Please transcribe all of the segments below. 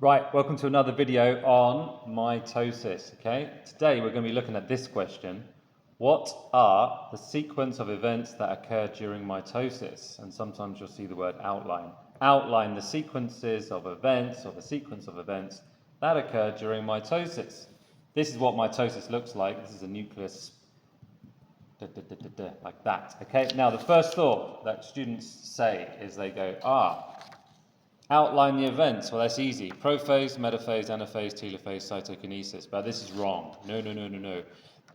Right, welcome to another video on mitosis, okay? Today we're going to be looking at this question. What are the sequence of events that occur during mitosis? And sometimes you'll see the word outline. Outline the sequences of events or the sequence of events that occur during mitosis. This is what mitosis looks like. This is a nucleus like that, okay? Now the first thought that students say is they go, outline the events. Well, that's easy. Prophase, metaphase, anaphase, telophase, cytokinesis. But this is wrong. No.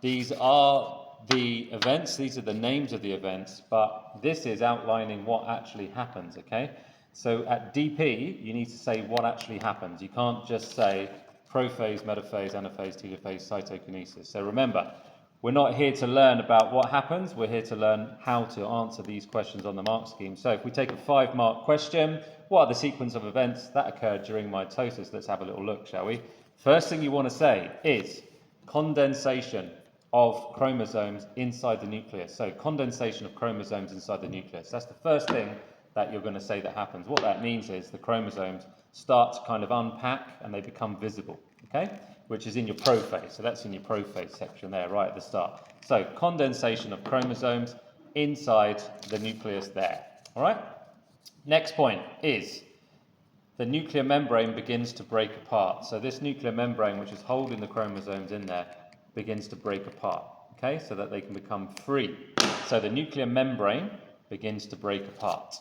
These are the events. These are the names of the events. But this is outlining what actually happens, okay? So at DP, you need to say what actually happens. You can't just say prophase, metaphase, anaphase, telophase, cytokinesis. So remember, we're not here to learn about what happens. We're here to learn how to answer these questions on the mark scheme. So if we take a 5-mark question, what are the sequence of events that occur during mitosis? Let's have a little look, shall we? First thing you want to say is condensation of chromosomes inside the nucleus. So condensation of chromosomes inside the nucleus. That's the first thing that you're going to say that happens. What that means is the chromosomes start to kind of unpack and they become visible, okay? Which is in your prophase. So that's in your prophase section there, right at the start. So condensation of chromosomes inside the nucleus there, all right? Next point is the nuclear membrane begins to break apart. So this nuclear membrane, which is holding the chromosomes in there, begins to break apart, okay, so that they can become free. So the nuclear membrane begins to break apart.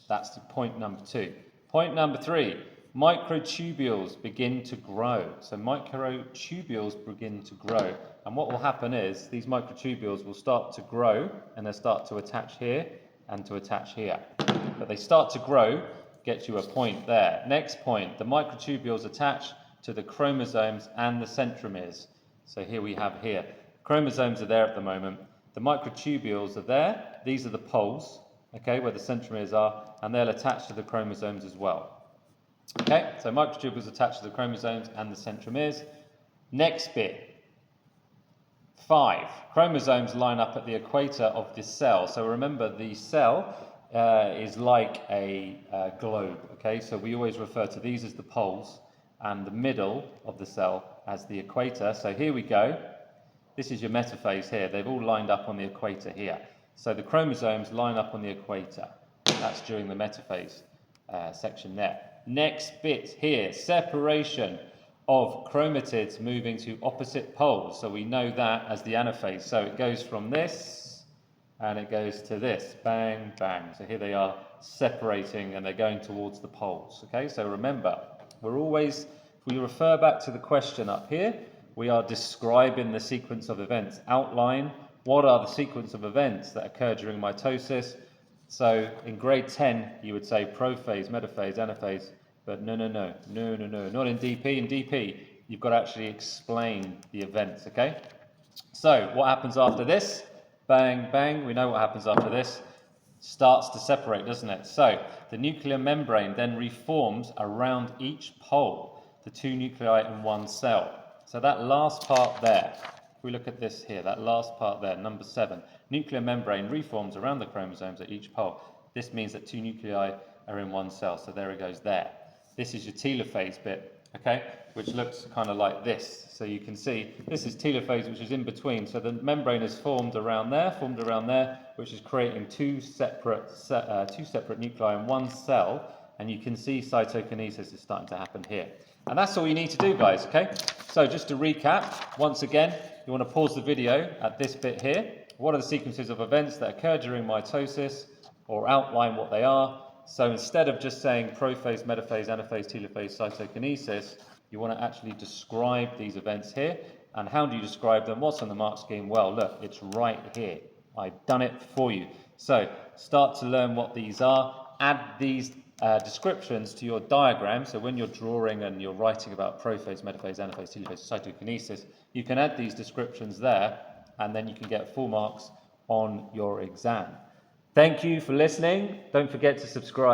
That's the point number 2. Point number 3, microtubules begin to grow. So microtubules begin to grow. And what will happen is these microtubules will start to grow and they'll start to attach here and to attach here. But they start to grow, get you a point there. Next point, the microtubules attach to the chromosomes and the centromeres. So here we have here. Chromosomes are there at the moment. The microtubules are there. These are the poles, okay, where the centromeres are, and they'll attach to the chromosomes as well. Okay, so microtubules attach to the chromosomes and the centromeres. Next bit. 5. Chromosomes line up at the equator of the cell. So remember, the cell is like a globe, okay? So we always refer to these as the poles and the middle of the cell as the equator. So here we go. This is your metaphase here. They've all lined up on the equator here. So the chromosomes line up on the equator. That's during the metaphase section there. Next bit here, separation of chromatids moving to opposite poles. So we know that as the anaphase. So it goes from this and it goes to this. Bang, bang. So here they are separating and they're going towards the poles. Okay, so remember, we're always, if we refer back to the question up here, we are describing the sequence of events. Outline, what are the sequence of events that occur during mitosis? So in grade 10, you would say prophase, metaphase, anaphase, but no, not in DP. In DP, you've got to actually explain the events, okay? So what happens after this? Bang, bang, we know what happens after this. Starts to separate, doesn't it? So the nuclear membrane then reforms around each pole, the 2 nuclei in one cell. So that last part there, if we look at this here, that last part there, number 7, nuclear membrane reforms around the chromosomes at each pole. This means that 2 nuclei are in one cell, so there it goes there. This is your telophase bit, okay, which looks kind of like this. So you can see this is telophase, which is in between. So the membrane is formed around there, which is creating two separate nuclei in one cell. And you can see cytokinesis is starting to happen here. And that's all you need to do, guys, okay? So just to recap, once again, you want to pause the video at this bit here. What are the sequences of events that occur during mitosis, or outline what they are? So instead of just saying prophase, metaphase, anaphase, telophase, cytokinesis, you want to actually describe these events here. And how do you describe them? What's on the mark scheme? Well, look, it's right here. I've done it for you. So start to learn what these are. Add these descriptions to your diagram. So when you're drawing and you're writing about prophase, metaphase, anaphase, telophase, cytokinesis, you can add these descriptions there, and then you can get full marks on your exam. Thank you for listening. Don't forget to subscribe.